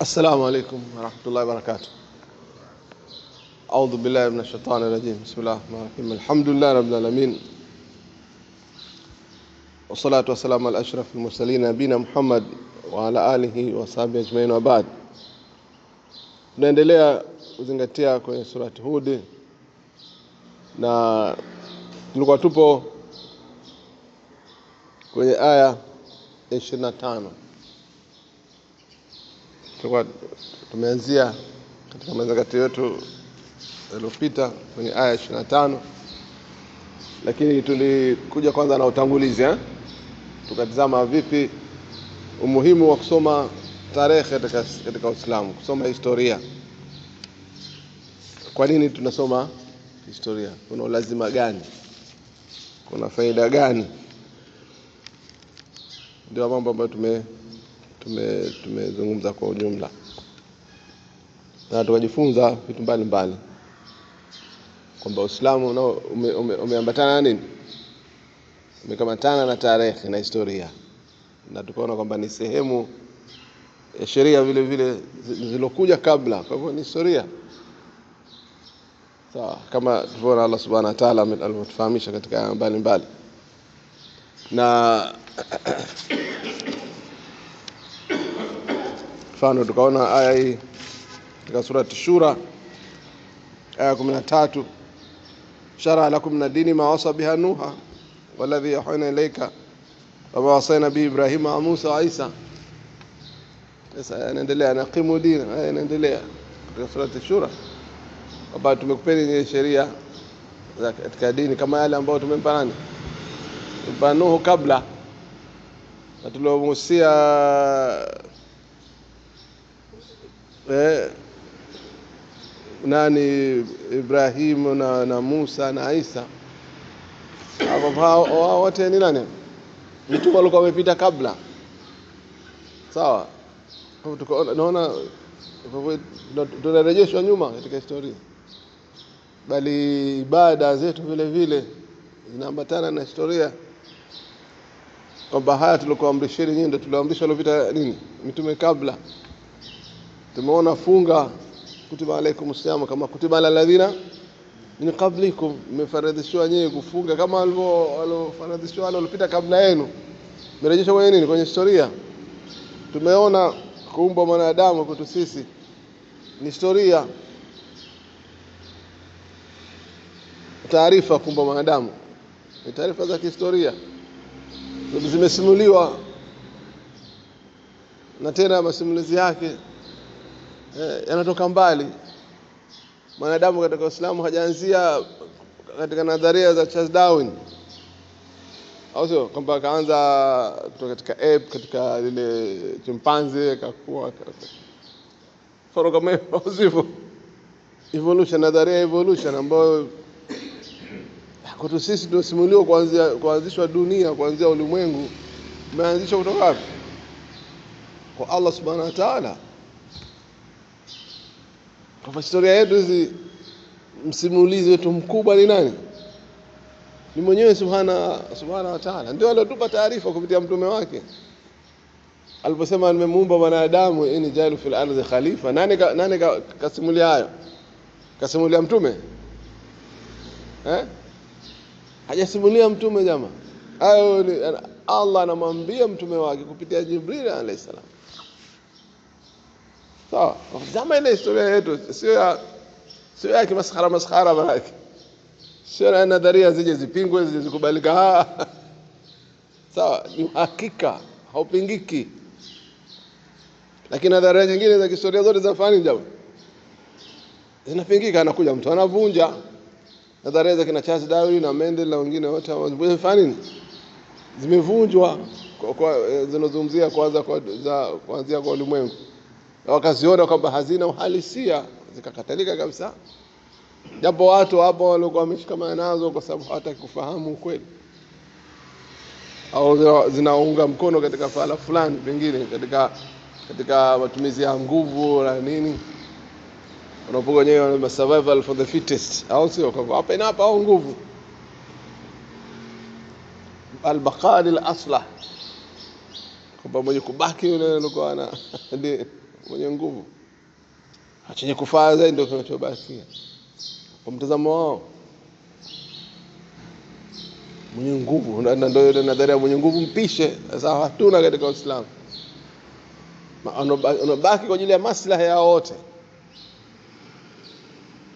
السلام عليكم ورحمة الله وبركاته. أعوذ بالله من الشيطان الرجيم. بسم الله الرحمن الرحيم. الحمد لله رب العالمين، والصلاة والسلام على أشرف المرسلين نبينا Muhammad wa ala alihi wa sahbihi ajmain wa ba'd. Tunaendelea kuzingatia kwenye surati Hud, na tulikuwa tupo kwenye aya 25. Tulikuwa tumeanzia katika mazingatio yetu yaliyopita kwenye aya 25, lakini tulikuja kwanza na utangulizi tukatazama vipi umuhimu wa kusoma tarehe katika Uislamu, kusoma historia. Kwa nini tunasoma historia? Kuna ulazima gani? Kuna faida gani? Ndio mambo ambayo tumezungumza kwa ujumla, na tukajifunza vitu mbalimbali kwamba Uislamu nao umeambatana na nini? Umekamatana na tarehe na historia, na tukaona kwamba ni sehemu ya sheria vile vile zilizokuja kabla, kwa hivyo ni historia. Sawa, kama tulivyoona Allah subhanahu wa ta'ala alivyotufahamisha katika mbalimbali. Na mfano tukaona aya hii katika surati Shura aya 13, shara lakum min ad-dini ma wasa biha Nuha walladhi yuhayna ilayka wa ma wasayna bi Ibrahima wa Musa wa Isa. Sasa inaendelea na qimu dini, inaendelea katika surati Shura kwamba tumekupeni sheria za katika dini kama yale ambayo tumempa nani? Tumempa Nuhu kabla, na tuliomuhusia nani? Ibrahim na Musa na Isa. Hao wote ni nani? Mitume walikuwa wamepita kabla. Sawa, tunaona tunarejeshwa nyuma katika historia, bali ibada zetu vile vile zinaambatana na historia, kwamba haya tulikuwa amrisheni nyinyi ndio tulioamrishwa waliopita nini? Mitume kabla. Tumeona funga, kutiba alaykumus siyam kama kutiba alal ladhina min qablikum, mmefaradhishwa nyinyi kufunga kama waliofaradhishwa wale waliopita kabla yenu. Mrejeshwa kwenye nini? Kwenye historia. Tumeona kuumba mwanadamu kwetu sisi ni historia. Taarifa kuumba mwanadamu ni taarifa za kihistoria, zimesimuliwa, na tena masimulizi yake yanatoka mbali. Mwanadamu katika Uislamu hajaanzia katika nadharia za Charles Darwin, au sio? Kwamba kaanza kutoka katika ape, katika ile chimpanzee, akakuwa faro kama hivyo. Evolution, nadharia evolution ambayo kwetu sisi tunasimuliwa kuanzishwa dunia, kuanzia ulimwengu umeanzishwa kutoka wapi? Kwa Allah subhanahu wa ta'ala. Kwa historia yetu hizi, msimulizi wetu mkubwa ni nani? Ni mwenyewe subhanahu wa ta'ala. Ndio aliyotupa taarifa kupitia mtume wake aliposema nimemuumba mwanadamu ini jailu fil ardhi khalifa. Nani kasimulia hayo? Kasimulia mtume? Hajasimulia mtume jamaa. Hayo ni Allah anamwambia mtume wake kupitia Jibril alayhi salam. Sawa, zama ile historia yetu sio ya kimaskhara baraki. Sio na nadharia zije zipingwe zikubalika. Sawa, ni hakika, haupingiki. Lakini nadharia nyingine za historia zote zinafanya jambo, zinapingika. Anakuja mtu anavunja nadharia za kina Charles Darwin na Mendel na wengine wote wanafanya nini? Zimevunjwa kwa zinazungumzia kuanzia kwa ulimwengu, wakaziona kwamba hazina uhalisia, zikakatalika kabisa, japo watu hapo walikuwa wameshikamana nazo kwa sababu hawataka kufahamu ukweli, au zinaunga mkono katika fala fulani, pengine katika matumizi ya nguvu na nini. Unapokuwa wenyewe survival for the fittest, au sio? Kwa hapa ina hapa au nguvu al-baqal al-aslah, kwamba mwenye kubaki yule alikuwa mwenye nguvu. Chenye kufaa zaidi ndio kinachobakia kwa mtazamo wao. Mwenye nguvu ndio ile nadharia mwenye nguvu mpishe. Sasa hatuna katika Uislamu. Unabaki kwa ajili ya maslahi ya wote.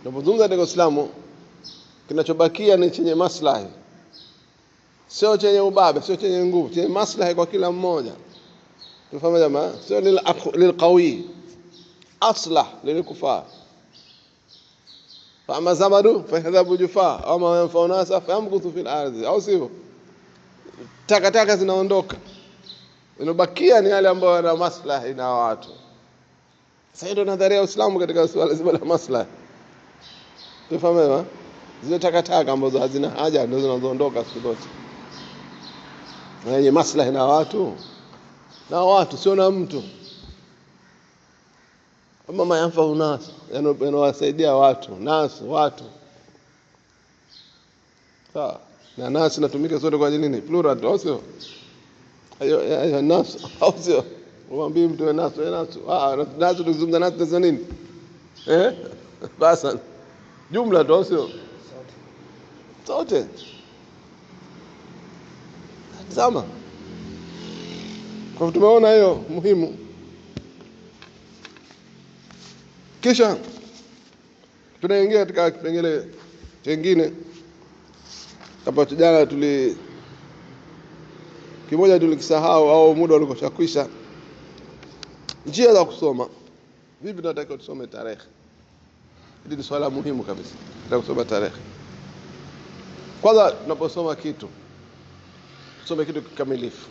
Tunapozungumza katika Uislamu, kinachobakia ni chenye maslahi, sio chenye ubabe, sio chenye nguvu, chenye maslahi kwa kila mmoja. Tufahamu jamaa, sio lilqawi aslah lilikufaa. Fama zamadu fahadhabu jufa ama yanfa'u nasa famkuthu fil ardhi, au sivyo? Takataka zinaondoka, inobakia ni yale ambayo yana maslahi na watu. Sasa ndio nadharia ya Uislamu katika swala zima la maslahi. Tufahamu zile takataka ambazo hazina haja ndio zinazoondoka siku zote. Na yenye maslahi na watu sio na mtu. Mama yanfa'u nas, yanawasaidia watu, watu. Sawa. Na nas inatumika zote kwa ajili nini? Plural, au sio? Hayo nas, au sio? Mwambie mtu nas. Nas tunazungumza nas za nini? Basa. Jumla tu, sio? Zote. Tazama. Kwa tumeona hiyo muhimu. Kisha tunaingia katika kipengele kingine. Hapo jana kimoja tulikisahau au muda ulikwisha. Njia za kusoma. Vipi tunataka tusome tarehe? Hili ni swala muhimu kabisa. Tunataka kusoma tarehe. Kwanza tunaposoma kitu, tusome kitu kikamilifu.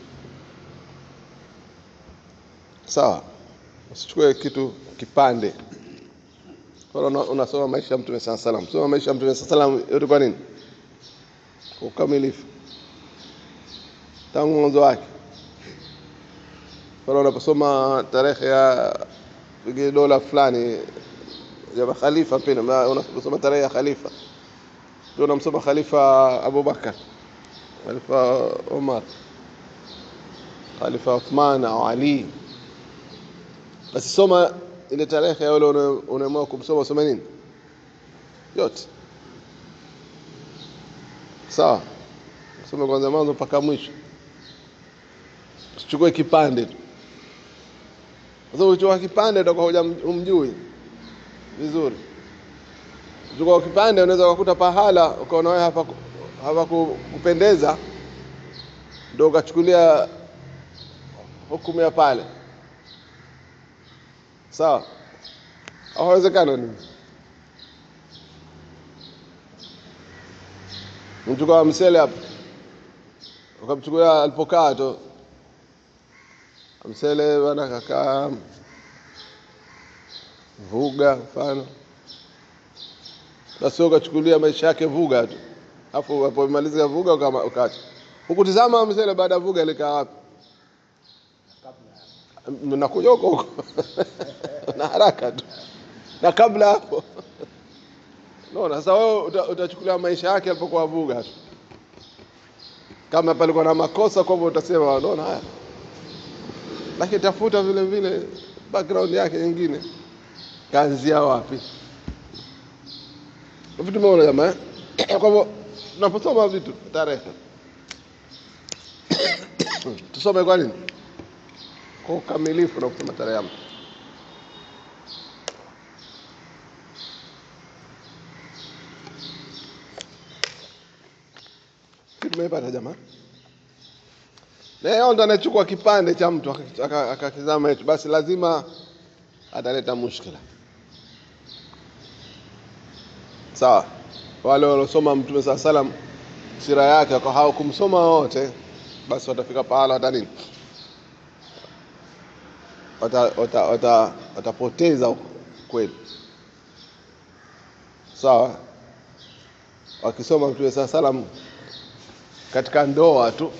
Sawa. Usichukue kitu kipande. Kwa unasoma maisha ya Mtume sallallahu alaihi wasallam. Soma maisha ya Mtume sallallahu alaihi wasallam yote kwa nini? Kwa ukamilifu. Tangu mwanzo wake. Kwa unaposoma tarehe ya dola fulani ya khalifa pia, unasoma tarehe ya khalifa. Ndio unamsoma khalifa Abu Bakar, khalifa Umar, khalifa Uthman au Ali. Basi soma ile tarehe ya yule unaamua kumsoma, soma nini? Yote. Sawa. Soma kwanza mwanzo mpaka mwisho. Usichukue kipande tu. Sasa ukichukua kipande utakuwa hujamjui vizuri. Ukichukua kipande unaweza kukuta pahala ukaona wewe hapa kupendeza, ndio ukachukulia hukumu ya pale. Sawa? Hawezekana nini? Mchukua msele hapo, ukamchukulia alipokaa tu msele bana kaka vuga mfano, basi ukachukulia maisha yake vuga tu, hapo unapomaliza vuga ukaacha. Ukutizama msele baada ya vuga alikaa wapi? Nakuja huko na haraka tu, na kabla hapo no. Sasa wewe utachukulia maisha yake alipokuwa vuga tu. Kama palikuwa na makosa, kwa hivyo utasema unaona haya, lakini tafuta vile vile background yake nyingine, kaanzia wapi. Vitu tumeona jamaa. Kwa hivyo tunaposoma vitu tarehe tusome kwa nini? Kwa ukamilifu na kusoma tarehe yako. Tumepata jamaa. Leo ndo anachukua kipande cha mtu akakizama hicho, basi lazima ataleta mushkila. Sawa. Wale waliosoma Mtume sallallahu alaihi wasallam sira yake kwa hawakumsoma wote, basi watafika pahala hata nini? Watapoteza kweli. Sawa. Wakisoma Mtume sallallahu alaihi wasallam katika ndoa tu,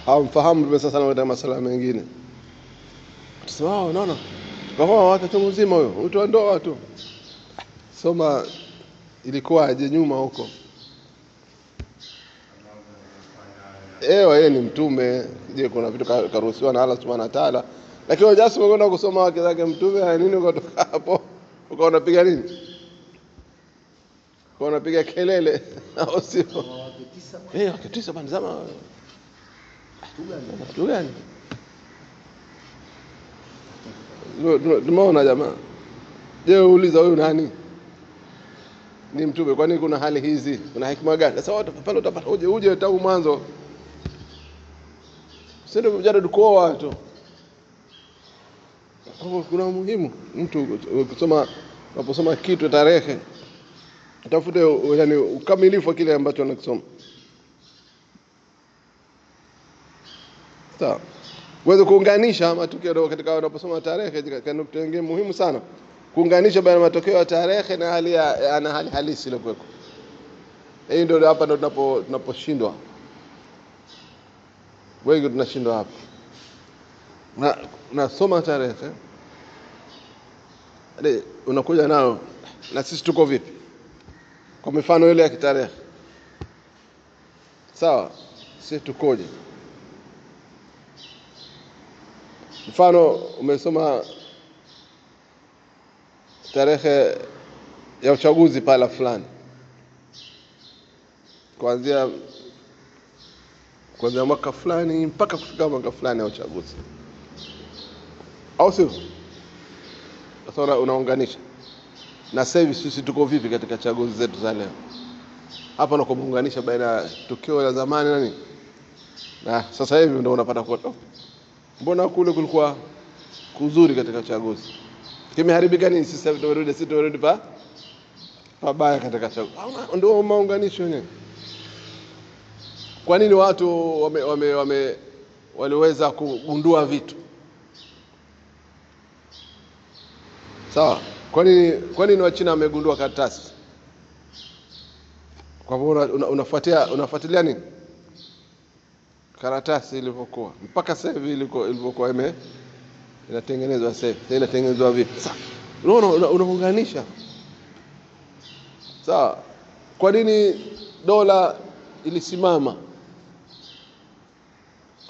hawamfahamu Mtume sallallahu alaihi wasallam katika masuala mengine. Tusema unaona, kwa watu mzima huyo, mtu wa ndoa tu. Soma ilikuwa aje nyuma huko. yeye ni mtume, je, kuna vitu karuhusiwa na Allah Subhanahu wa Ta'ala. Lakini wajasi umekwenda kusoma wake zake mtume na nini, ukatoka hapo ukawa unapiga nini? Ukawa unapiga kelele au sio? Wake 9 bana zama. Kitu gani? Tumeona jamaa. Je, uuliza huyu nani? Ni mtume. Kwani kuna hali hizi? Kuna hikma gani? Sasa watu pale utapata uje tangu mwanzo. Sio mjadala kwa watu. Kuna muhimu mtu kusoma, unaposoma kitu tarehe utafute yani ukamilifu wa kile ambacho unakisoma. Sawa. Uweze kuunganisha matukio katika unaposoma tarehe katika nukta nyingine muhimu sana. Kuunganisha baina matokeo ya tarehe na hali halisi ile kwako. Hii ndio hapa ndo tunaposhindwa. Wengi tunashindwa hapa. Unasoma tarehe. Unakuja nao na sisi tuko vipi? Kwa mifano ile ya kitarehe. Sawa? Sisi tukoje? Mfano umesoma tarehe ya uchaguzi pala fulani. Kuanzia mwaka fulani mpaka kufika mwaka fulani ya uchaguzi. Au sio? Sasa unaunganisha. Na sasa hivi sisi tuko vipi katika chaguzi zetu za leo? Hapa na kuunganisha baina tukio la zamani na nini? Na sasa hivi ndio unapata kwa mbona kule kulikuwa kuzuri katika chaguzi? Kimeharibika nini sasa hivi tumerudi pabaya katika chaguzi? Ndio maunganisho yenyewe. Kwa nini watu waliweza kugundua vitu? Sawa. Kwa nini Wachina wamegundua karatasi? Kwa hivyo unafuatilia nini? Karatasi ilivyokuwa mpaka sasa hivi ilivyokuwa inatengenezwa sasa hivi. Inatengenezwa vipi? Sawa. Unaunganisha. Sawa. Kwa nini dola ilisimama?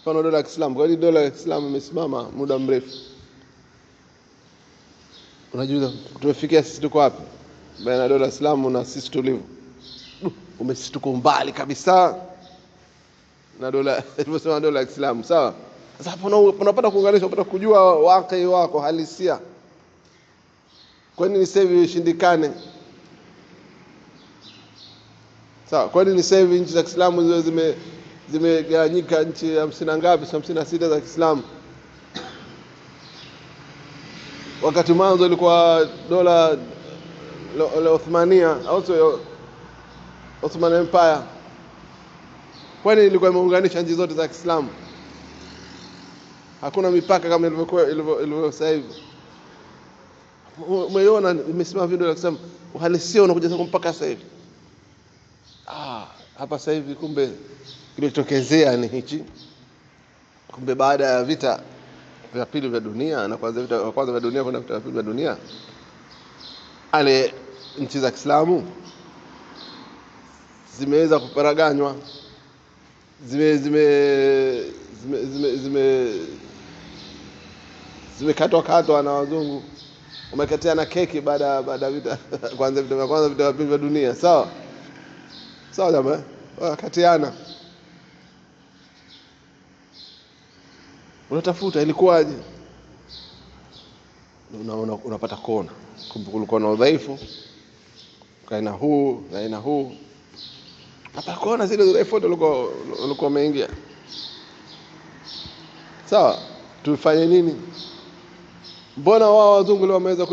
Kwa dola ya Kiislamu, kwa nini dola ya Kiislamu imesimama muda mrefu? Unajua tumefikia sisi tuko wapi? Baina dola ya Kiislamu na sisi tulivyo. Sisi tuko mbali kabisa na dola, tunasema dola ya Kiislamu, sawa? Sasa hapo unapata kuunganisha, unapata kujua wakati wako halisia. Kwa nini sasa hivi ishindikane? Sawa, kwa nini sasa hivi nchi za Kiislamu zimegawanyika nchi 50 ngapi, 56 za Kiislamu? Wakati mwanzo ilikuwa dola la Uthmania au sio, Ottoman Empire. Kwani ilikuwa imeunganisha nchi zote za Kiislamu? Hakuna mipaka kama ilivyo sasa hivi. Umeona imesimama video la kusema uhalisia unakuja mpaka sasa hivi. Hapa sasa hivi kumbe kilichotokezea ni hichi. Kumbe baada ya vita vya pili vya dunia na kwanza vya dunia kwenda vita vya pili vya dunia, ale nchi za Kiislamu zimeweza kuparaganywa, zimekatwa na wazungu, wamekatiana keki baada ya vita kwanza vita vya pili vya dunia. Sawa jamaa, wakatiana. Unatafuta ilikuwaje? Unapata kona. Kumbe kulikuwa na udhaifu kaina huu na aina huu. Hapa kona zile udhaifu ulikuwa umeingia. Sawa, tufanye nini? Mbona wao wazungu leo wameweza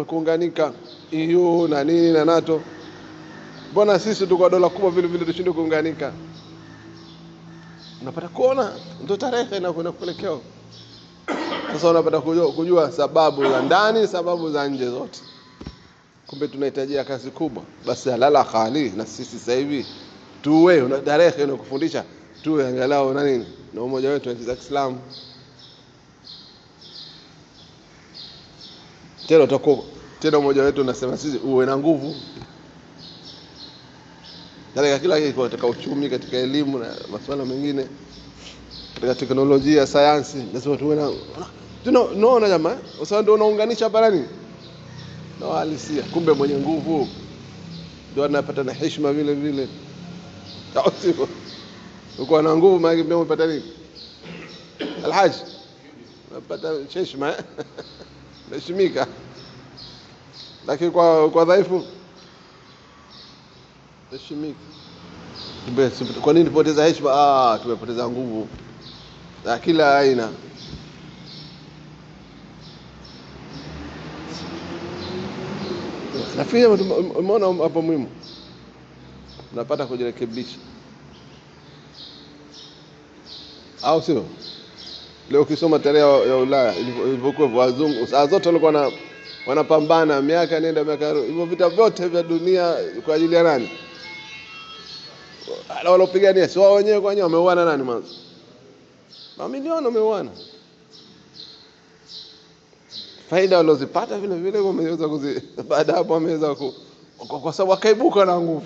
kuunganika EU na nini na NATO? Mbona sisi tuko dola kubwa vile vile tushindwe kuunganika? Unapata kuona ndio tarehe na kuelekea. Sasa unapata kujua sababu za ndani, sababu za nje zote. Kumbe tunahitajia kazi kubwa. Basi halala khali na sisi sasa hivi tuwe una tarehe na kufundisha tuwe angalau na nini na umoja wetu wa Kiislamu. Tena umoja wetu unasema sisi uwe na nguvu. katika kila kitu, katika uchumi, katika elimu na masuala mengine, katika teknolojia, sayansi. Lazima tuwe na tunaona jamaa, kwa sababu ndio unaunganisha hapa nani na uhalisia. Kumbe mwenye nguvu ndio anapata na heshima vile vile. Sio uko na nguvu maana ndio unapata nini? Alhaji unapata heshima, heshimika. Lakini kwa dhaifu heshimika. Kwa nini tupoteza heshima? Tumepoteza nguvu na kila aina. Nafikiri umeona hapo muhimu, unapata kujirekebisha, au sio? Leo ukisoma tarehe ya Ulaya ilivyokuwa, wazungu saa zote walikuwa wanapambana miaka nenda miaka hivyo, vita vyote vya dunia kwa ajili ya nani? Walopigania si wao wenyewe, kwa wenyewe wameuana nani mwanzo? Mamilioni wameuana. Faida walozipata vile vile wameweza baada hapo wameweza kwa sababu wakaibuka na nguvu.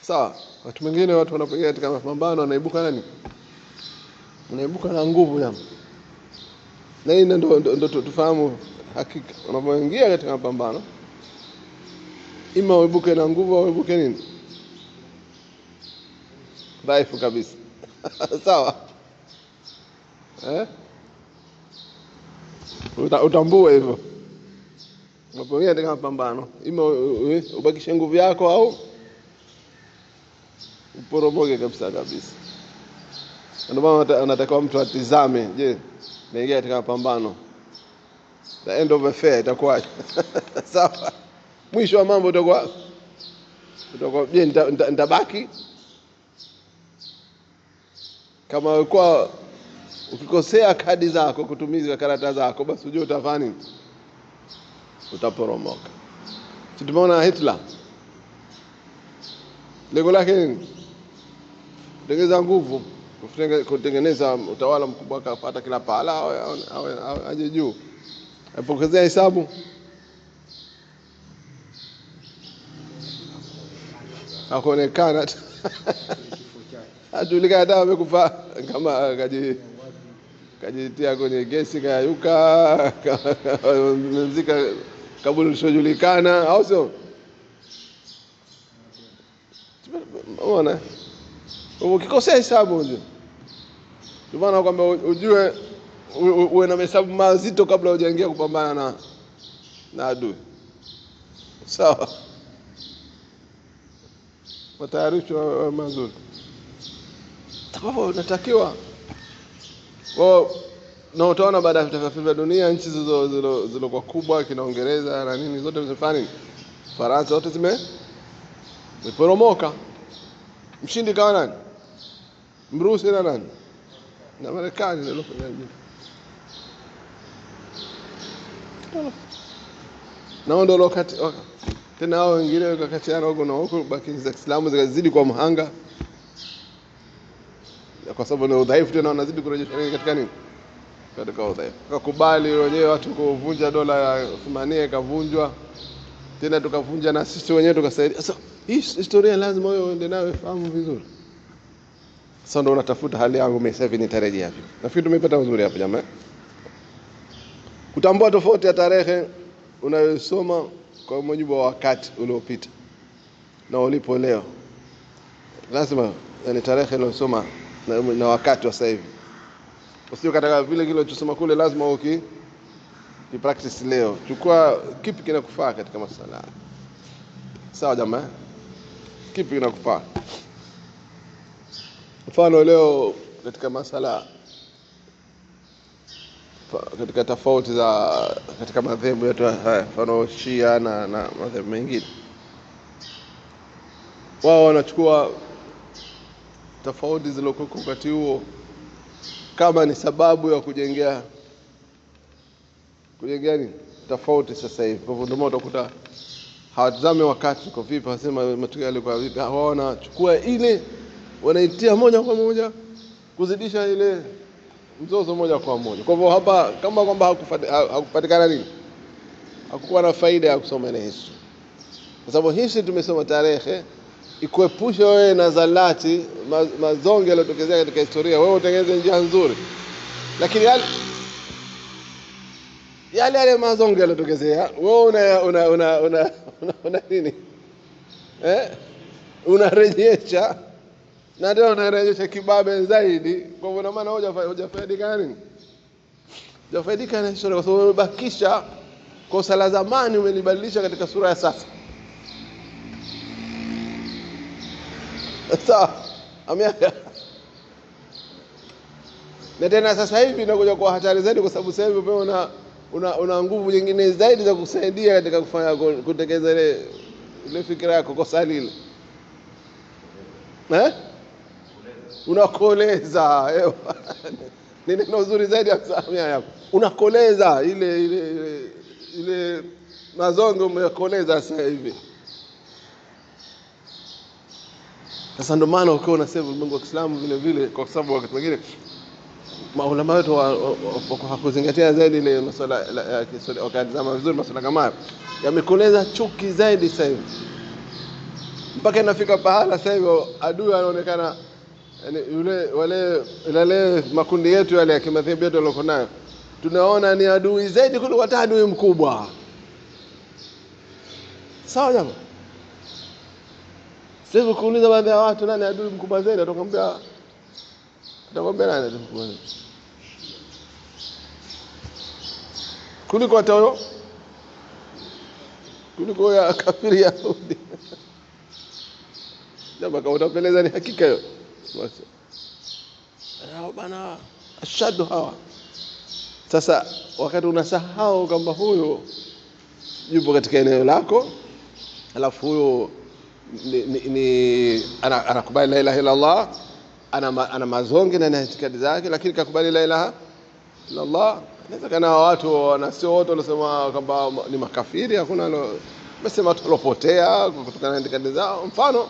Sawa, watu wengine watu wanapigana katika mapambano wanaibuka nani? Wanaibuka na nguvu jamaa. Na hii ndio tufahamu hakika. Unapoingia katika mapambano, ima uibuke na nguvu au uibuke nini? Dhaifu kabisa. Sawa? Utambue hivyo. Unapoingia katika mapambano, ima ubakishe nguvu yako au uporomoke kabisa. Ndio maana anatakiwa mtu atizame, je, naingia katika mapambano, the end of the fair itakuwa sawa? Mwisho wa mambo utakuwa je, nitabaki? Kama kwa ukikosea kadi zako, kutumiza karata zako, basi ujue utafanya, utaporomoka. Tumeona Hitler lengo lake nini? Kutengeneza nguvu, kutengeneza utawala mkubwa, akapata kila pahala au aje juu. Alipokezea hesabu hakuonekana ajulikana hata amekufa, kama kajitia kwenye gesi kayuka, mzika kaburi lisiojulikana, au sio? Unaona, ukikosea hesabu ndio maana kwamba ujue uwe na hesabu mazito kabla hujaingia kupambana na adui. Sawa, matayarisho mazuri sababu unatakiwa na utaona baada ya vita vya dunia nchi zilizokuwa kubwa kina Uingereza na nini zote zimefanya nini? Faransa zote zimeporomoka. Mshindi kawa nani? Mrusi na nani? Na Marekani ndio ilofanya hivi. Na ndio wakati tena hao wengine wakatiana huko na huko, baki za Kiislamu zikazidi kwa mhanga, kwa sababu ni udhaifu tena wanazidi kurejesha katika nini? Katika udhaifu. Tukakubali wenyewe watu kuvunja dola ya Uthmania ikavunjwa, tena tukavunja na sisi wenyewe tukasaidia. Sasa hii historia lazima wewe uende nayo ufahamu vizuri. Sasa ndio unatafuta hali yangu mimi sasa hivi nitarejea vipi? Nafikiri tumepata uzuri hapa jamaa. Kutambua tofauti ya tarehe unayosoma kwa mujibu wa wakati uliopita na ulipo leo. Lazima yani tarehe unayosoma na wakati wa sasa hivi. Usio kataka vile kile ulichosoma kule, lazima practice leo. Chukua kipi kinakufaa katika masuala. Sawa jamaa? Kipi kinakufaa? Mfano leo katika masala, katika tofauti za katika madhehebu yetu haya, mfano Shia na madhehebu mengine, wao wanachukua tofauti zilizokuwa wakati huo kama ni sababu ya kujengea nini tofauti sasa hivi. Kwa hivyo ndio utakuta hawatazame wakati uko vipi, wasema matukio yalikuwa vipi. Wao wanachukua ile wanaitia moja kwa moja kuzidisha ile mzozo moja kwa moja. Kwa hivyo hapa kama kwamba hakupatikana nini, hakukuwa na faida ya kusoma ile history. Kwa sababu hizi tumesoma tarehe ikuepushe wewe na zalati mazonge yaliyotokezea katika historia, wewe utengeneze njia nzuri. Lakini yale mazonge yaliyotokezea wewe una nini? Unarejesha na ndio unarejesha kibabe zaidi. Kwa hivyo maana hujafaidika nini? Hujafaidika na historia, kwa sababu umebakisha kosa la zamani umelibadilisha katika sura ya sasa. Sawa. Amiaka. Na tena sasa hivi inakuja kwa hatari zaidi, kwa sababu sasa hivi una nguvu nyingine zaidi za kusaidia katika kufanya kutekeleza ile fikra yako kosa lile. Unakoleza. Ni neno nzuri zaidi ya kusamia yako. Unakoleza ile mazongo umekoleza sasa hivi. Sasa ndio maana ukiwa unasema ulimwengu wa Kiislamu vile vile, kwa sababu wakati mwingine maulama wetu hakuzingatia zaidi ile masuala ya kiswahili, wakatazama vizuri masuala kama haya, yamekoleza chuki zaidi sasa hivi, mpaka inafika pahala sasa hivi adui anaonekana, yani wale makundi yetu yale ya kimadhehebu yetu walio nayo, tunaona ni adui zaidi kuliko hata adui mkubwa. Sawa jamaa? Sasa kuuliza baadhi ya watu nani adui mkubwa zaidi, atakwambia nani adui mkubwa zaidi kuliko hata huyo, kuliko ya kafiri ya Yahudi. Jamaa kama utapeleza ni hakika hiyo. Bana ashadu hawa. Sasa wakati unasahau kwamba huyo yupo katika eneo lako, alafu huyo anakubali la ilaha illa Allah, ana mazonge na itikadi zake, lakini kakubali la ilaha illa Allah. Inawezekana watu na sio wote wanasema kwamba ni makafiri, hakuna msema tulopotea kutokana na itikadi zao. Mfano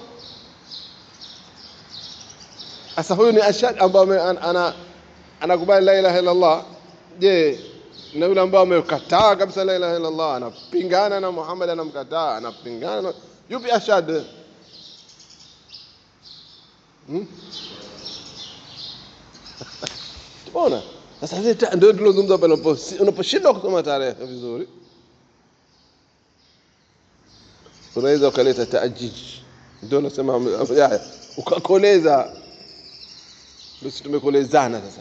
sasa huyu ni ashad ambaye anakubali la ilaha illa Allah. Je, na yule ambaye amekataa kabisa la ilaha illa Allah, anapingana na Muhammad, anamkataa, anapingana, yupi ashad? Tunaona sasa ndio tulozungumza pale, unaposhindwa kusoma tarehe vizuri unaweza ukaleta taajij, ndio nasema ukakoleza. Sisi tumekolezana sasa.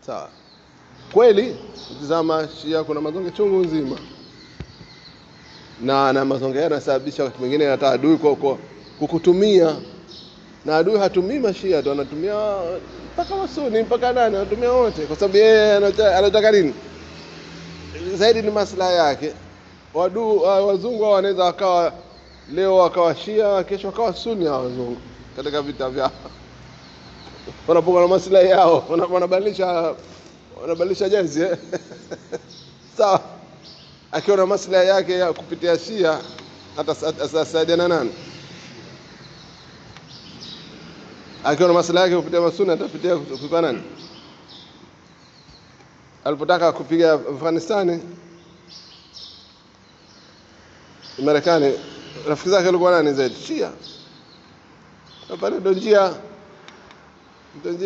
Sawa. Kweli tazama Shia kuna mazonge chungu nzima, na mazonge yanasababisha wakati mwingine hata adui kwa kukutumia, na adui hatumii Mashia tu, anatumia mpaka Wasuni, mpaka nani, anatumia wote, kwa sababu yeye anataka nini zaidi, ni maslahi yake. Wazungu wanaweza wakawa leo wakawa Shia, kesho wakawa Sunni hao wazungu katika vita vyao, wanapokuwa na maslahi yao wanabadilisha jezi. Sawa. Akiwa na maslahi yake ya kupitia Shia atasaidiana nani? Akiwa na maslahi yake kupitia Sunni atapitia kwa nani? Alipotaka kupiga Afghanistan, Marekani, rafiki zake walikuwa nani zaidi? Shia. Pale ndio njia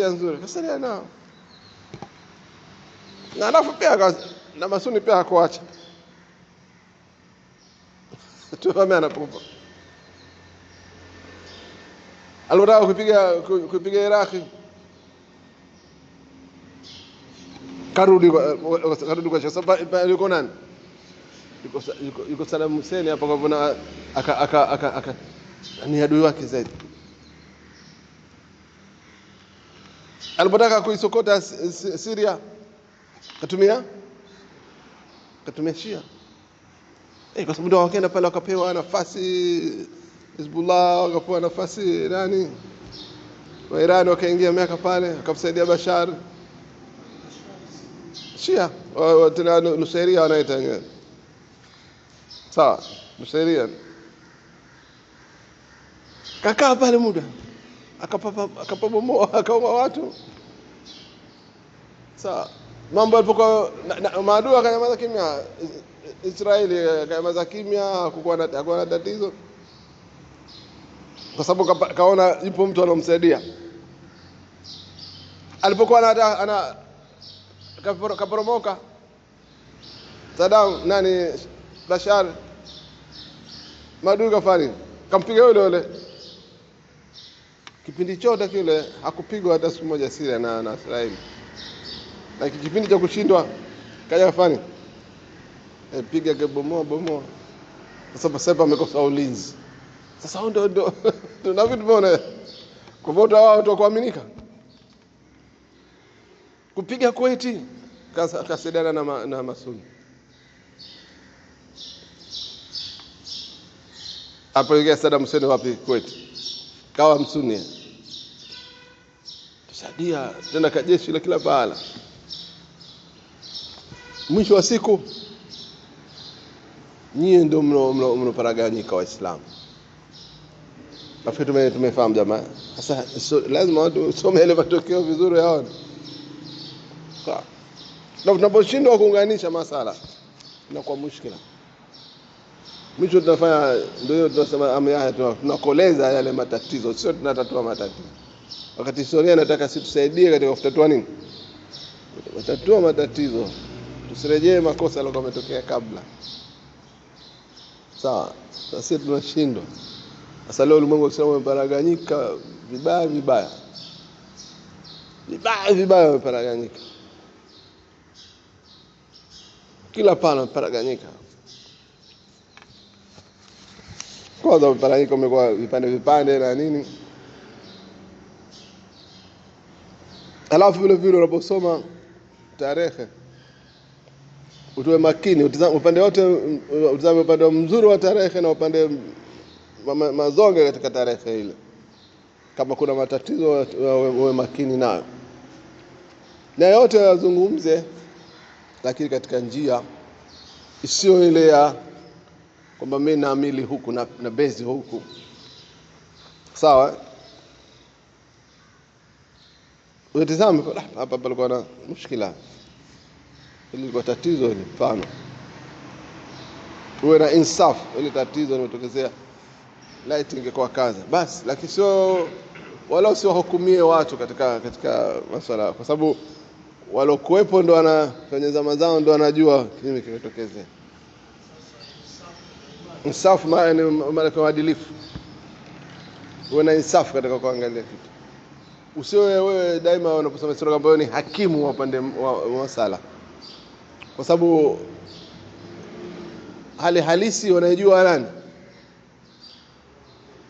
nzuri kasalia nao, na alafu pia na Masuni pia hakuacha tuamea anapopa. Alipotaka kupiga Iraki, karudi kwa sababu yuko nani? Yuko Saddam Hussein hapa, kwa hivyo aka ni adui wake zaidi. Alipotaka kuisokota Syria katumia Shia. Kwa sababu ndio wakaenda pale wakapewa nafasi Hizbullah, wakapewa nafasi nani wa Iran, wakaingia miaka pale wakamsaidia Bashar. Shia tena Nusairia wanaita. Sawa, Nusairia kakaa pale muda akapabomoa akaua watu. Sawa, mambo yalipokuwa maadui akanyamaza kimya, Israeli kama kimya, hakuwa na tatizo, kwa sababu kaona yupo mtu anomsaidia. Alipokuwa ana kaporomoka Saddam Bashar, maadui kafani, kampiga yule. Kipindi chote kile hakupigwa hata siku moja Syria na Israeli. Na kipindi cha kushindwa kaja kafani, piga bomoa. Sasa amekosa ulinzi. Sasa ndio na vitu tumeona kwa vote wao watu kuaminika. Kupiga Kuwait kasidana na Masuni. Hapo ingia Saddam Hussein wapi Kuwait? Kawa Msuni. Tusaidia tena kajeshi la kila pahala. Mwisho wa siku nyie ndio mnaparaganyika Waislamu. Nafikiri tumefahamu jamaa. Sasa lazima watu some ile matokeo vizuri yaone. Sawa. Na tunaposhindwa kuunganisha masala inakuwa mushkila. Mwisho tunafanya ndio tunasema amya, tunakoleza yale matatizo, sio tunatatua matatizo. Wakati historia inataka sisi tusaidie katika kutatua nini? Kutatua matatizo. Tusirejee makosa yaliokuwa yametokea kabla. Sawa. Sasa tunashindwa. Sasa leo ulimwengu wa Uislamu umeparaganyika vibaya. Vibaya umeparaganyika. Kila pana umeparaganyika. Kwanza umeparaganyika, umekuwa vipande na nini. Alafu vile unaposoma tarehe utoe makini, upande wote utazame upande mzuri wa tarehe na upande mazonge katika tarehe ile. Kama kuna matatizo uwe makini nayo. Na yote yazungumze, lakini katika njia isiyo ile ya kwamba mimi naamili huku na bezi huku. Sawa? Utazame hapa palikuwa na mushkila. Ilikuwa tatizo ile mfano. Uwe na insaf, ile tatizo limetokezea. Light ingekuwa kaza. Basi, lakini sio wala usiwahukumie watu katika masuala, kwa sababu walokuepo ndo wanafanya zama zao ndo wanajua nini kimetokezea. Insaf maana kwa uadilifu. Uwe na insaf katika kuangalia kitu. Usiwe wewe daima unaposema sura kwamba wewe ni hakimu wa upande wa masala. Kwa sababu hali halisi wanajua nani?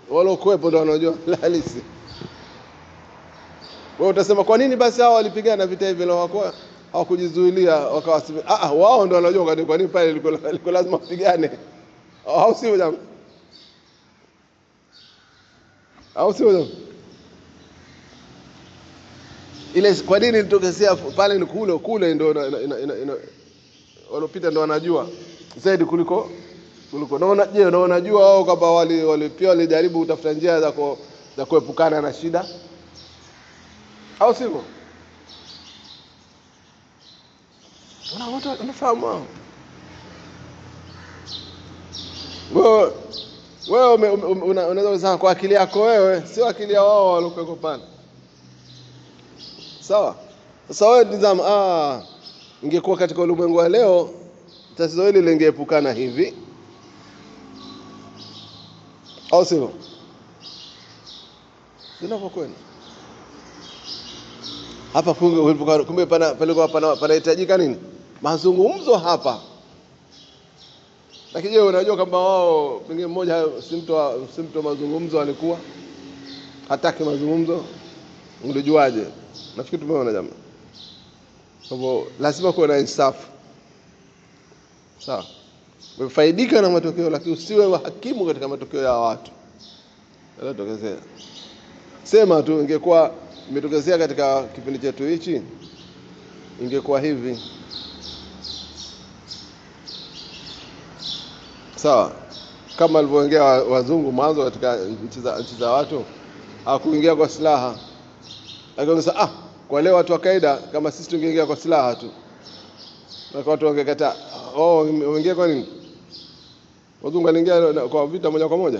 Walokuepo ndo wanajua halisi. Wewe utasema kwa nini basi hao walipigana vita hivi leo hawakujizuilia wakawasema wao ndo wanajua kwa nini pale ilikuwa lazima wapigane. Au sio jamaa? Au sio jamaa? Ile kwa nini ilitokezea pale ni kule ndo walopita ndo wanajua zaidi kuliko. Na unajua wao kama wale pia walijaribu kutafuta njia za kuepukana na shida. Au sivyo? Unafahamu wao. Wewe unaweza kwa akili yako wewe, sio akili ya wao waliokuwa pale. Sawa? Sasa wewe tazama, ingekuwa katika ulimwengu wa leo tatizo hili lingeepukana hivi. Au sivyo? Tunapokwenda hapa kumbe panahitajika nini? Mazungumzo hapa. Lakini unajua kama wao pengine mmoja si mtu mazungumzo alikuwa hataki mazungumzo, ungejuaje? Nafikiri tumeona jamaa. Kwa hivyo lazima kuwe na insafu. Sawa? Umefaidika na matokeo, lakini usiwe wa hakimu katika matokeo ya watu. Yanatokezea. Sema tu ingekuwa imetokezea katika kipindi chetu hichi, ingekuwa hivi. Sawa? Kama walivyoongea wazungu mwanzo katika nchi za watu, hawakuingia kwa silaha. Akasema kwa leo watu wa kaida kama sisi tungeingia kwa silaha tu. Na watu wangekataa, wameingia kwa nini? Wazungu waliingia kwa vita moja kwa moja.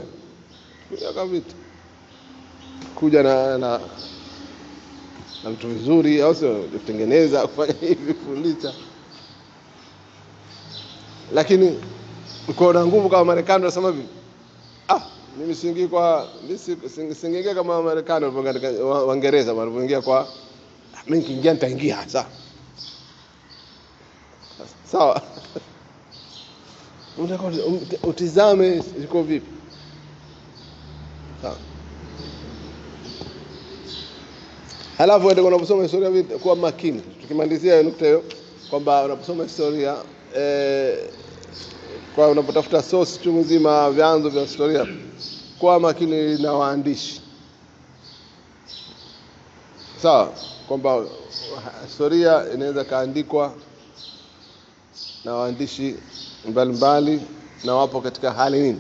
Kwa vita. Kuja na vitu vizuri au sio, kutengeneza, kufanya hivi, kufundisha. Lakini uko na nguvu kama Marekani unasema hivi, mimi singeingia kama Marekani walivyoingia Waingereza walivyoingia kwa mimi nikiingia nitaingia sawa. Unataka utizame iko vipi? Sawa. Halafu ndio unaposoma historia vipi kuwa makini. Tukimalizia nukta hiyo kwamba unaposoma historia kwa unapotafuta source chungu nzima, vyanzo vya historia, kuwa makini na waandishi. Sawa, kwamba historia inaweza kaandikwa na waandishi mbalimbali na wapo katika hali nini?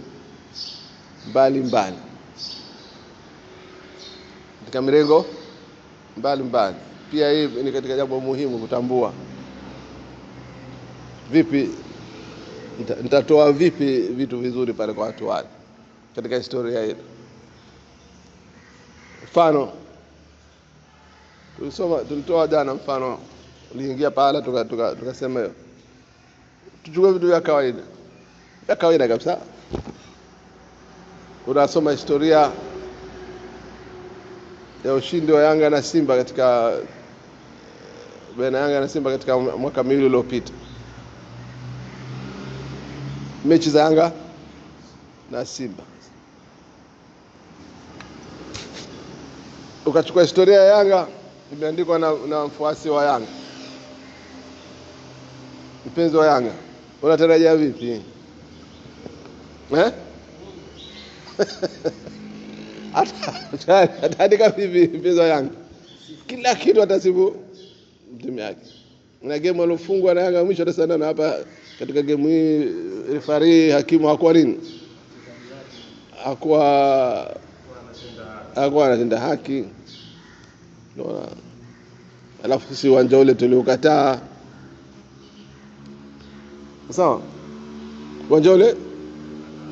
Mbalimbali. Katika mirengo mbalimbali. Pia hii ni katika jambo muhimu kutambua. Vipi nitatoa vipi vitu vizuri pale kwa watu wale katika historia ile. Mfano tulitoa jana mfano, uliingia pala tukasema hiyo. Tuchukue vitu vya kawaida. Ya kawaida kabisa. Unasoma historia ya ushindi wa Yanga na Simba katika baina Yanga na Simba katika mwaka miwili uliopita. Mechi za Yanga na Simba. Ukachukua historia ya Yanga imeandikwa na mfuasi wa Yanga, mpenzi wa Yanga, unatarajia vipi? Ataandika vipi mpenzi wa Yanga? Kila kitu atasibu timu yake. Na game alofungwa na Yanga mwisho atasana na hapa katika game hii referee hakimu hakuwa nini? Hakuwa anatenda haki. Ndio. Alafu sisi uwanja ule tuliukataa. Sawa? Uwanja ule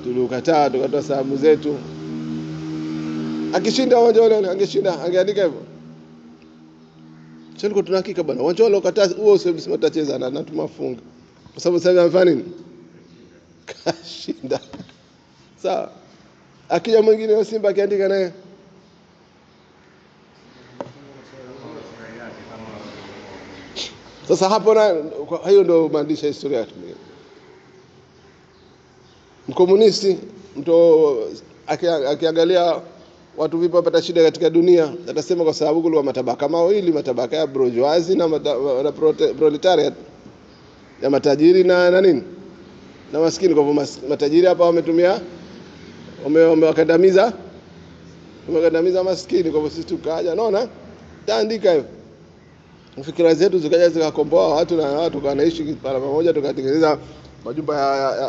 tuliukataa, tukatoa sababu zetu. Akishinda uwanja ule angeshinda, angeandika hivyo. Sio tuna hakika bwana. Uwanja ule ukataa huo usema tutacheza na tumafunga. Kwa sababu sasa amefanya nini? Kashinda. Sawa? Akija mwingine wa Simba akiandika naye sasa hapo na hiyo ndio maandishi ya historia yake. Mkomunisti mtu akiangalia watu vipi wapata shida katika dunia, atasema kwa sababu kulikuwa matabaka mawili, matabaka ya bourgeoisie na proletariat, ya matajiri na nini? Na maskini. Kwa hivyo matajiri hapa wametumia wamewakandamiza maskini. Kwa hivyo sisi tukaja unaona taandika hivyo. Fikira zetu zikaja zikakomboa watu na watu wanaishi pamoja, tukatengeneza majumba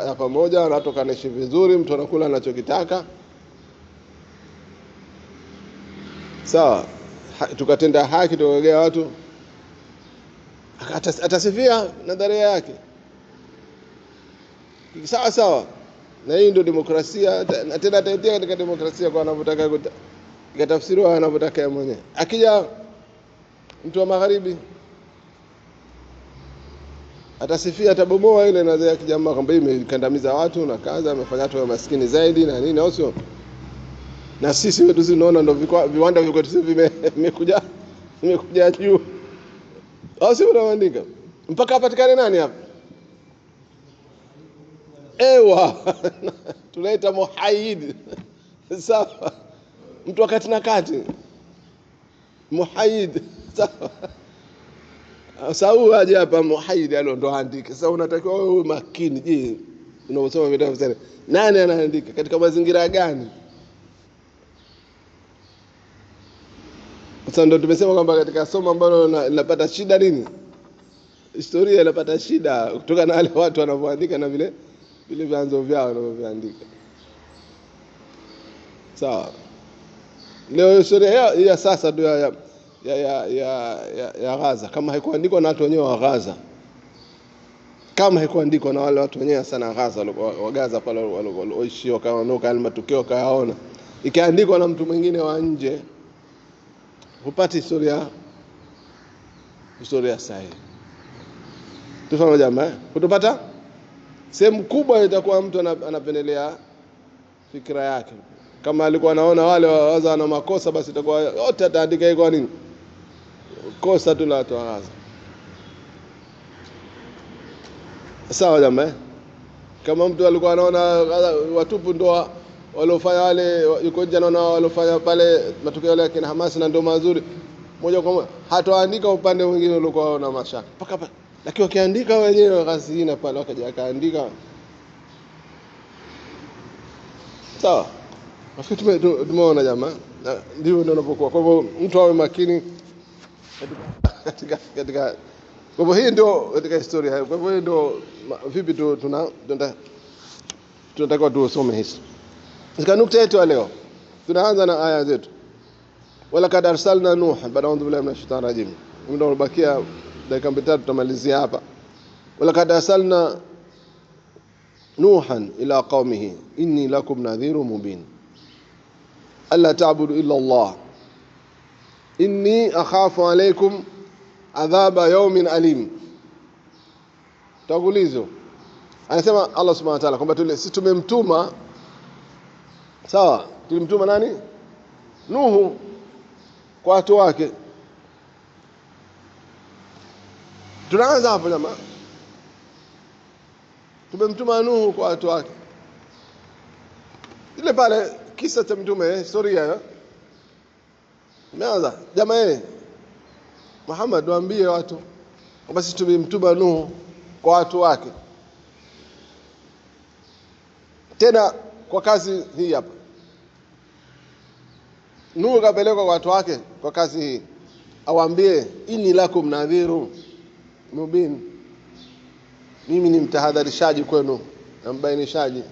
ya pamoja na watu wanaishi vizuri, mtu anakula anachokitaka. Sawa, tukatenda haki, tukawagea watu, atasifia nadharia yake. Sawa. Na hii ndio demokrasia, na tena ataitia katika demokrasia kwa anavyotaka ikatafsiriwa anavyotaka yeye mwenyewe. Akija mtu wa magharibi atasifia, atabomoa ile nadharia ya kijamaa kwamba imekandamiza watu na kaza amefanya watu wa maskini zaidi na nini au sio? Na sisi wetu tunaona ndio viwanda viko vimekuja juu. Au sio unaandika? Mpaka apatikane nani hapa? Tunaita muhayyid. Sawa. Mtu wakati na kati. Muhayyid. Sawa. Sawa aje hapa muhayyid ndo andike. Sasa unatakiwa wewe makini. Je, unaposoma vitabu sana, nani anaandika katika mazingira gani? Sasa ndio tumesema kwamba katika somo ambalo linapata shida nini? Historia inapata shida kutoka na wale watu wanavyoandika na vile vyanzo vyao wanavyoandika. Sawa. Leo historia ya sasa ndio ya Gaza, kama haikuandikwa na watu wenyewe wa Gaza, kama haikuandikwa na wale watu wenyewe sana Gaza wa Gaza pale walioishi wakaondoka matukio kayaona, ikiandikwa na mtu mwingine wa nje, hupati historia sahihi. Tufahamu jamaa, utapata sehemu kubwa itakuwa mtu anapendelea fikra yake. Kama alikuwa anaona wale waza wana makosa, basi itakuwa yote ataandika iko nini kosa tu la watu wa Gaza. Sawa jamaa, kama mtu alikuwa anaona watupu ndo waliofanya wale, yuko nje anaona waliofanya pale matukio yale ya kina Hamas na ndo mazuri, moja kwa moja hataandika upande mwingine uliokuwa na mashaka paka paka. Lakini wakiandika wenyewe Ghazina pale wakaja akaandika, sawa. Nafikiri tumeona jamaa, ndio unapokuwa. Kwa hivyo mtu awe makini katika kwa hivyo hii ndio katika historia. Kwa hivyo ndio vipi tunataka tusome hizi. Katika nukta yetu leo tunaanza na aya zetu. Wala kad arsalna Nuh, baada a'udhu billahi minash shaitani rajim. Ndio ubakia dakika 3 tutamalizia hapa. Wala kad arsalna Nuhan ila qaumihi inni lakum nadhirun mubin alla ta'budu illa Allah inni akhafu alaykum adhaba yawmin alim. Tangulizo anasema Allah subhanahu wa ta'ala kwamba sisi tumemtuma, sawa, tulimtuma nani? Nuhu kwa watu wake. Tunaanza hapo jamaa, tumemtuma Nuhu kwa watu wake. Ile pale kisa cha mtume, historia imeanza jamaa. Muhammad waambie watu basi tumemtuma Nuhu kwa watu wake, tena kwa kazi hii hapa. Nuhu kapelekwa kwa watu wake kwa kazi hii, awaambie inni lakum nadhirun mubin, mimi ni mtahadharishaji kwenu na mbainishaji.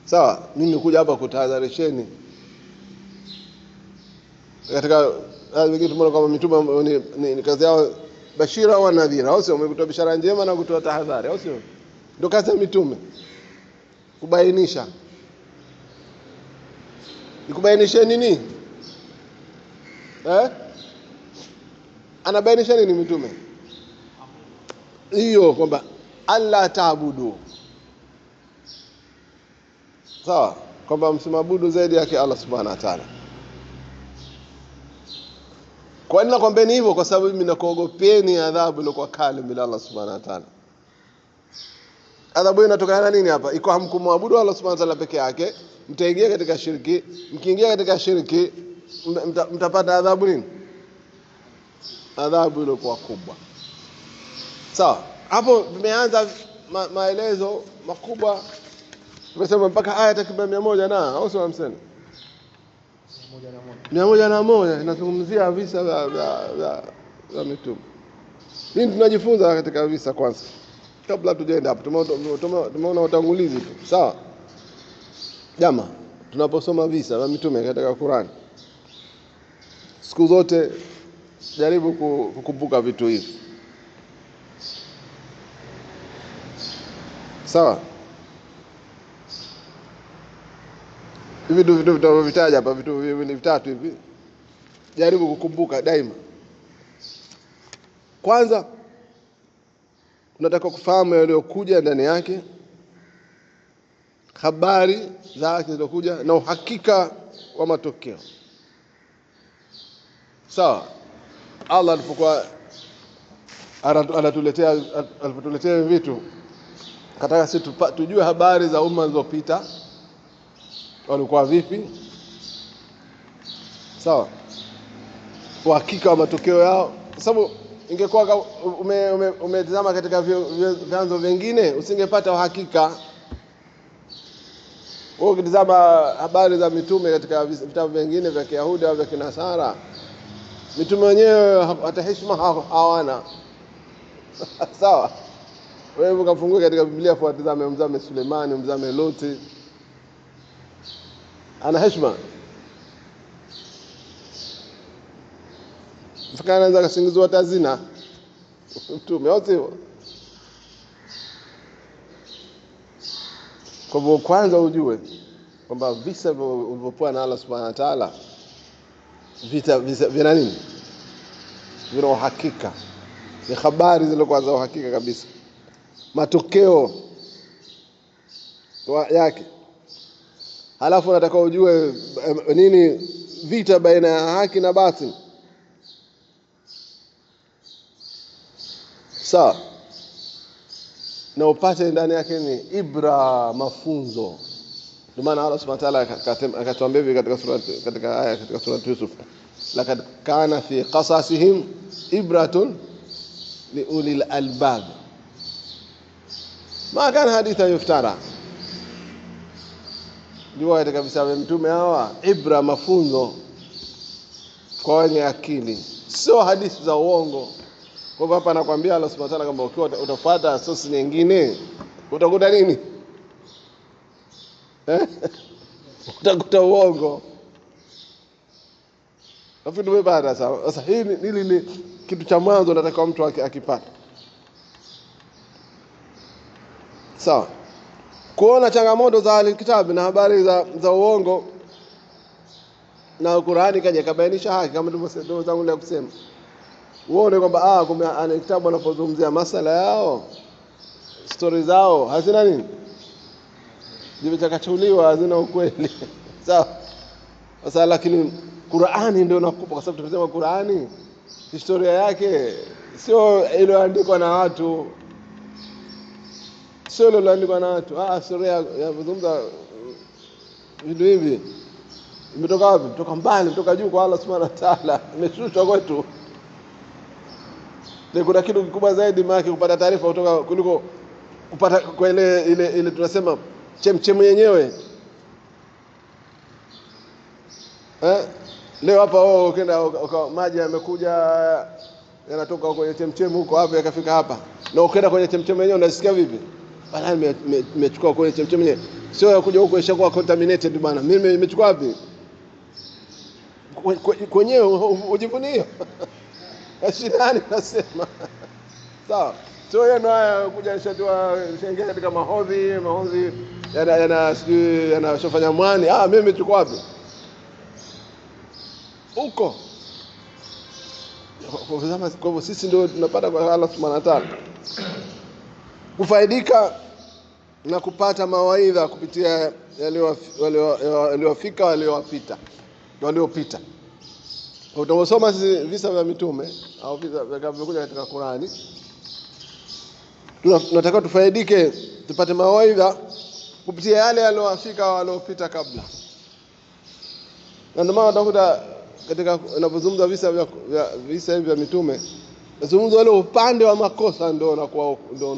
Sawa, mimi nimekuja hapa kutahadharisheni. Katika wengine tumeona kama mitume ni kazi yao bashira wa nadhira, au sio? Umekutoa bishara njema na kutoa tahadhari, au sio? Ndio kazi ya mitume, kubainisha. Nikubainisha nini? Anabainisha nini mitume? Hiyo kwamba alla taabudu, sawa, kwamba msimabudu zaidi yake Allah subhanahu wa ta'ala. Kwa nini nakwambieni hivyo? Kwa sababu mimi nakuogopeni adhabu iliyokuwa kali bila Allah subhanahu wa ta'ala. Adhabu inatokana nini hapa? Iko hamkumwabudu Allah subhanahu wa ta'ala peke yake, mtaingia katika shirki. Mkiingia katika shirki mtapata adhabu nini? Adhabu iliyokuwa kubwa. Sawa, hapo tumeanza maelezo makubwa. Tumesema mpaka aya takriban 100 na au sio 50? 101 inazungumzia visa vya mitume. Nini tunajifunza katika visa kwanza? Kabla tujaenda hapo, tumeona utangulizi tu. Sawa? Jamaa, tunaposoma visa vya mitume katika Qur'an, siku zote jaribu kukumbuka vitu hivi. Sawa? Vitu vitavitaja hapa, vitu vitatu hivi. Jaribu kukumbuka daima. Kwanza tunataka kufahamu yaliyokuja ndani yake, habari zake zilizokuja na uhakika wa matokeo. Sawa? Allah alipokuwa alipotuletea vitu, kataka sisi tujue habari za umma zilizopita walikuwa vipi. Sawa, uhakika wa matokeo yao. Kwa sababu ingekuwa umetazama katika vyanzo vingine usingepata uhakika. Wewe ukitazama habari za mitume katika vitabu vingine vya Kiyahudi au vya Kinasara, mitume wenyewe hata heshima hawana. Sawa, wewe ukafungua katika Biblia fuatizame mzame Sulemani, mzame Loti, ana heshima. Mfaka anaweza kusingizwa tazina mtume, au sio? Kwa hivyo kwanza ujue kwamba visa vilivyokuwa na Allah Subhanahu wa Ta'ala vina nini? Vina uhakika. Ni habari zilizokuwa za uhakika kabisa. Matokeo yake. Halafu unataka ujue nini vita baina ya haki na batili. Sawa. Na upate ndani yake ni ibra, mafunzo. Ndio maana Allah Subhanahu wa Ta'ala akatuambia hivi katika aya katika sura Yusuf, laqad kana fi qasasihim ibratun liulil albab ma kana haditha yuftara. Ndio katika visa vya mtume hawa ibra, mafunzo kwa wenye akili, sio hadithi za uongo. Kwa hivyo hapa anakuambia Allah Subhanahu wa Ta'ala kwamba ukiwa utafuata source nyingine utakuta nini? Utakuta uongo. Nafikiri tumepata sawa. Sasa hili ni kitu cha mwanzo nataka mtu akipata. Sawa. Kuona changamoto za Al-Kitabu na habari za uongo na Qur'ani kaja kabainisha haki kama tulivyotangulia kusema. Uone kwamba kumbe Al-Kitabu anapozungumzia masala yao, story zao hazina nini? Zimechakachuliwa, hazina ukweli. Sawa. Sasa lakini Qur'ani ndio nakupa, kwa sababu tunasema Qur'ani historia yake sio iliyoandikwa na watu. Sio iliyoandikwa na watu. Historia ya kuzungumza vitu hivi imetoka wapi? Kutoka mbali, kutoka juu kwa Allah Subhanahu wa Ta'ala. Imeshushwa kwetu. Ni kuna kitu kikubwa zaidi maana kupata taarifa kutoka kuliko kupata kwa ile tunasema chemchemu yenyewe. Leo hapa ukienda maji yamekuja yanatoka kwenye chemchemu huko hapo yakafika hapa. Na ukienda kwenye chemchemu yenyewe unasikia vipi? Bana nimechukua kwenye chemchemu yenyewe. Sio yakuja huko ishakuwa contaminated bwana. Mimi nimechukua wapi? Kwenyewe ujivunie. Ashindani nasema. Sawa. Sio yeye ndio kuja nishatoa shengea katika mahodhi yanashofanya mwani. Mimi nimechukua wapi? Huko. Kwa hivyo sisi ndio tunapata kwa Allah Subhanahu wa Ta'ala kufaidika na kupata mawaidha kupitia waliofika waliopita. Utasoma visa vya mitume au visa vinavyokuja katika Qur'ani. Tunataka tufaidike, tupate mawaidha kupitia yale waliofika waliopita kabla. Na ndio maana utakuta katika unapozungumza visa hivi vya mitume, nazungumza wale upande wa makosa ndio unakuwa ndio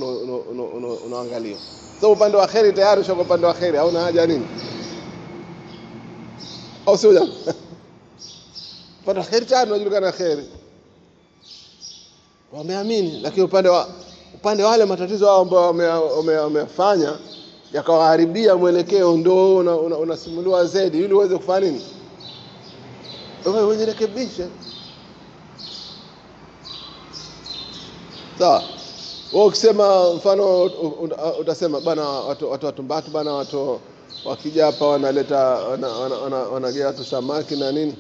unaangalia. Sasa upande wa khairi tayari ushako upande wa khairi, hauna haja nini? Au sio jambo? Upande wa khairi tayari unajulikana khairi. Wameamini, lakini upande wale matatizo wao ambao wamefanya yakawaharibia mwelekeo ndio unasimuliwa zaidi ili uweze kufanya nini? Wewe ujirekebishe. Sawa. Wewe ukisema mfano utasema bana watu mbatu bana watu wakija hapa wanaleta wanagea tu samaki na nini?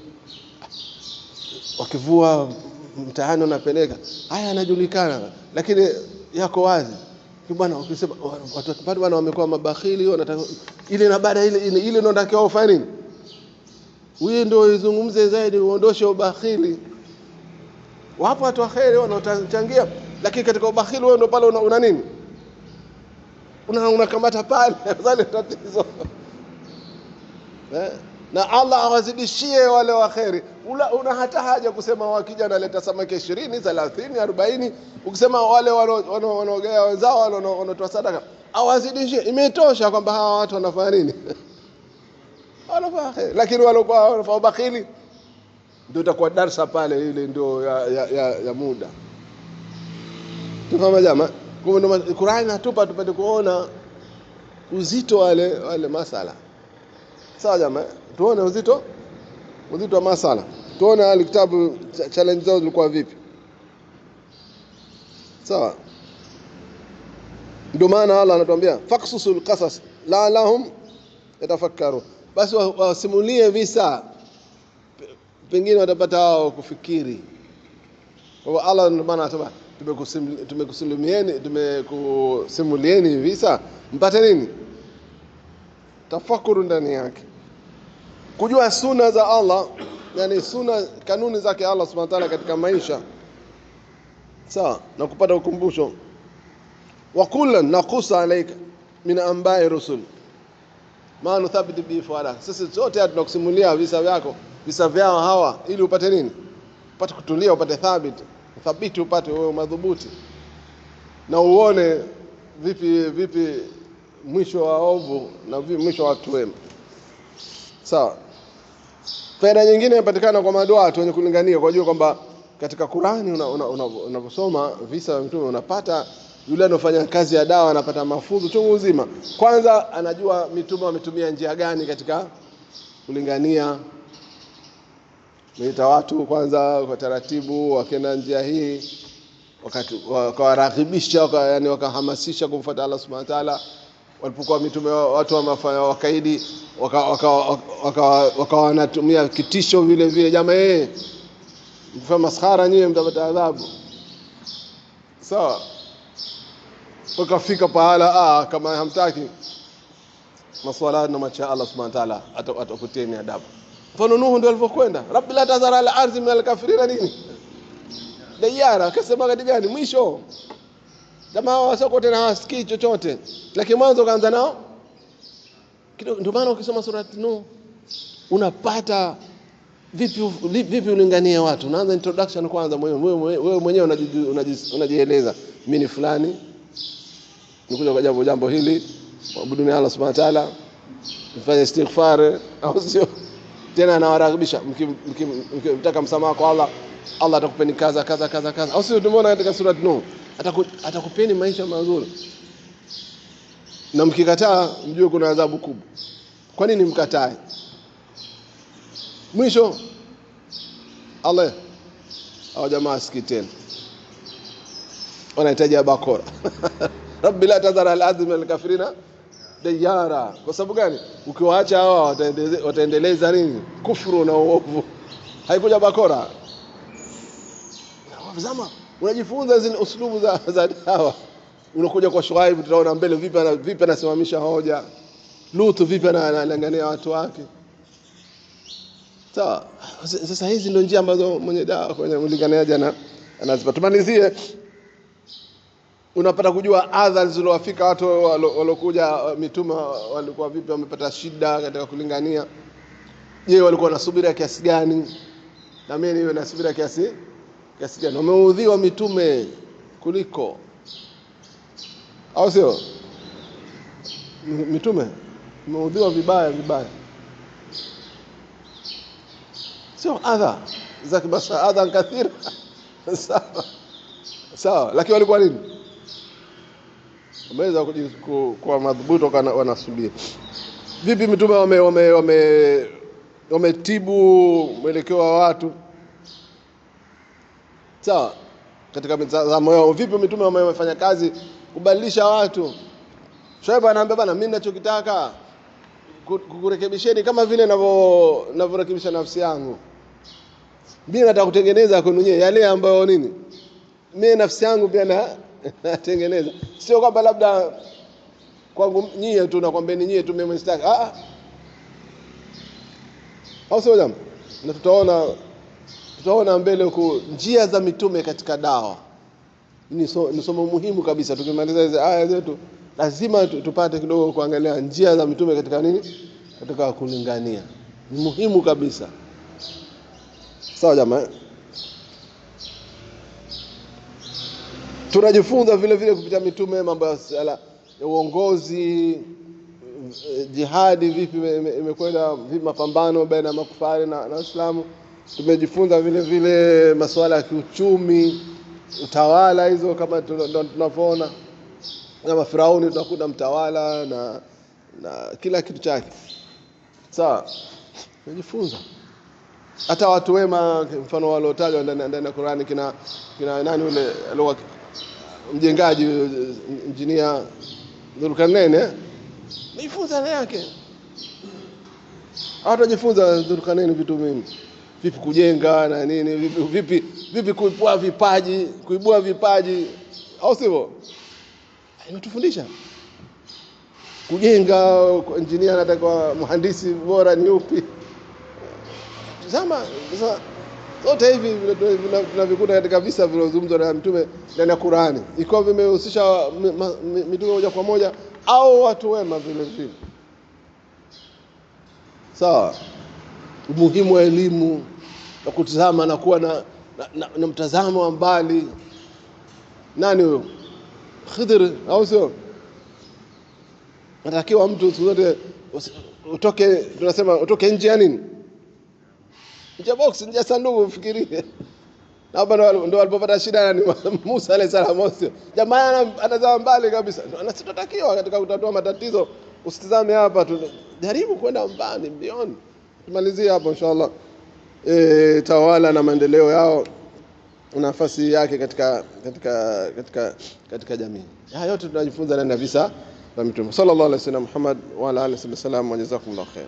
Wakivua mtaani wanapeleka. Haya yanajulikana lakini yako wazi. Bwana ukisema watu mbatu bana wamekuwa mabakhili wanataka ile na baada ile ndio natakiwa ufanye nini? Wewe ndio izungumze zaidi uondoshe ubakhili. Wapo watu waheri wanaochangia lakini katika ubakhili wewe ndio pale una nini? Unakamata pale zile tatizo. Na Allah awazidishie wale waheri. Una hata haja kusema wakija naleta samaki 20, 30, 40, ukisema wale wanaogea wenzao wanatoa sadaka, awazidishie. Imetosha kwamba hawa watu wanafanya nini? Wanafanya. Lakini walikuwa wanafanya ubakhili ndio itakuwa darasa pale ile ndio ya muda. Tufahamu jamaa, kwa ndio Qur'ani natupa tupate kuona uzito wale masala. Sawa jamaa, tuone uzito wa masala. Tuone Al-Kitabu challenge zao zilikuwa vipi. Sawa. Ndio maana Allah anatuambia faqsusul qasas la lahum yatafakkaru, basi wasimulie visa, pengine watapata wao kufikiri. Kwa Allah ndio maana anasema tumekusimulieni visa mpate nini? Tafakuru ndani yake, kujua sunna za Allah, yani sunna, kanuni zake Allah subhanahu wa ta'ala katika maisha, sawa, na kupata ukumbusho. Wa kullan naqusa alayka min anba'i rusul ma nuthabitu bi fuada, sisi sote tunakusimulia visa vyao hawa, ili upate nini? Upate kutulia, upate thabiti, upate wewe madhubuti, na uone vipi mwisho wa ovu na mwisho wa watu wema. Sawa. Faida nyingine inapatikana kwa maduati wenye kulingania, kwa jua kwamba katika Qur'ani unaposoma visa vya mtume unapata yule anofanya kazi ya dawa anapata mafunzo chungu nzima. Kwanza anajua mitume wametumia njia gani katika kulingania, Meita watu kwanza kwa taratibu, wakenda njia hii, wakawarakibisha, yani wakahamasisha kumfuata Allah Subhanahu wa Ta'ala. Walipokuwa mitume watu wamefanya wakaidi, wanatumia kitisho vile vile, jamaa mfanya maskhara nyinyi mtapata adhabu. Sawa. Wakafika pahala kama hamtaki maswala na macha Allah Subhanahu wa Ta'ala atakutieni adabu. Mfano Nuhu ndio alipokwenda, Rabbi la tazara ala ardhi min al-kafirina nini? Dayara, akasema gadi gani mwisho? Jamaa wasoko tena hawasikii chochote. Lakini mwanzo kaanza nao. Ndio maana ukisoma surati Nuh unapata vipi ulingania watu. Unaanza introduction kwanza, wewe mwenyewe unajieleza. Mimi ni fulani. Nikuja kwa jambo hili, maabuduni Allah Subhanahu wa Ta'ala. Mfanye istighfar au sio? Tena anawarakibisha, mkitaka msamaha kwa Allah, Allah atakupeni kaza. Au sio? Tumeona katika surati Nuh, atakupeni maisha mazuri. Na mkikataa mjue kuna adhabu kubwa. Kwa nini mkatae? Mwisho Allah au jamaa sikiteni. Wanahitaji bakora. Rabbi la tazara al-ardhi min al-kafirina dayara. Kwa sababu gani? Ukiwaacha hawa wataendeleza nini? Kufuru na uovu. Haikuja bakora. Wazama, unajifunza zile uslubu za dawa. Unakuja kwa Shuaib, tutaona mbele vipi anasimamisha hoja. Lutu vipi analingania watu wake. Sawa. Sasa hizi ndio njia ambazo mwenye dawa kwenye ulinganiaji anazipata. Tumalizie, unapata kujua adha zilizowafika watu walokuja mitume walikuwa vipi, wamepata shida katika kulingania. Je, walikuwa na subira kiasi gani? Na mimi niwe na subira kiasi gani? Wameudhiwa mitume kuliko, au sio? Mitume wameudhiwa vibaya. Sio adha zake basi, adha kathira. Sawa, lakini walikuwa nini? Wameweza kuwa madhubuti, wanasubiri. Vipi mitume wametibu mwelekeo wa watu? Sawa, katika mtazamo wao vipi mitume wamefanya kazi kubadilisha watu? Shuaib anaambia bana, mimi ninachokitaka kukurekebisheni kama vile ninavyorekebisha nafsi yangu. Mimi nataka kutengeneza kwenu nyewe yale ambayo nini? Mimi nafsi yangu pia natengeneza. Sio kwamba labda kwangu nyie tu nakwambia nyie tu mimi mstaki. Au sio jambo? Na tutaona mbele huko njia za mitume katika dawa. Ni somo muhimu kabisa. Tukimaliza hizo aya zetu lazima tupate kidogo kuangalia njia za mitume katika nini? Katika kulingania. Ni muhimu kabisa. Sawa jamaa? Tunajifunza vile vile kupitia mitume mambo ya uongozi, jihadi vipi imekwenda, vipi mapambano baina ya makufari na Waislamu. Tumejifunza vile vile masuala ya kiuchumi, utawala, hizo kama tunavyoona kama Firauni tunakuta mtawala na kila kitu chake. Sawa, tumejifunza hata watu wema, mfano waliotajwa ndani ya Qur'ani, kina nani yule alikuwa mjengaji, engineer Dhulkarnain, Nifunza ndani yake. Hata jifunza Dhulkarnain vitu vingi. Vipi kujenga na nini, vipi kuibua vipaji, au sivyo? Inatufundisha kujenga. Engineer anataka mhandisi bora ni upi? Tazama sasa zote hivi tunavikuta katika visa vilizozungumzwa na Mtume ndani ya Qur'ani, ikiwa vimehusisha mitume moja kwa moja au watu wema vile vile. Sawa. Umuhimu wa elimu na kutazama na kuwa na mtazamo wa mbali. Nani huyo? Khidr, au sio? Natakiwa mtu zote utoke, tunasema utoke nje ya nini? Nje box, nje sanduku, ufikirie. Hapa ndo alipopata shida ni Musa alayhi salam. Jamaa anazama mbali kabisa. Anasitotakiwa katika kutatua matatizo. Usitazame hapa tu. Jaribu kwenda mbali, beyond. Tumalizie hapo inshallah. Tawala na maendeleo yao, nafasi yake katika jamii. Haya yote tunajifunza ndani ya visa vya Mtume sallallahu alaihi wasallam Muhammad wa ala alihi wasallam. Jazakumullahu khair.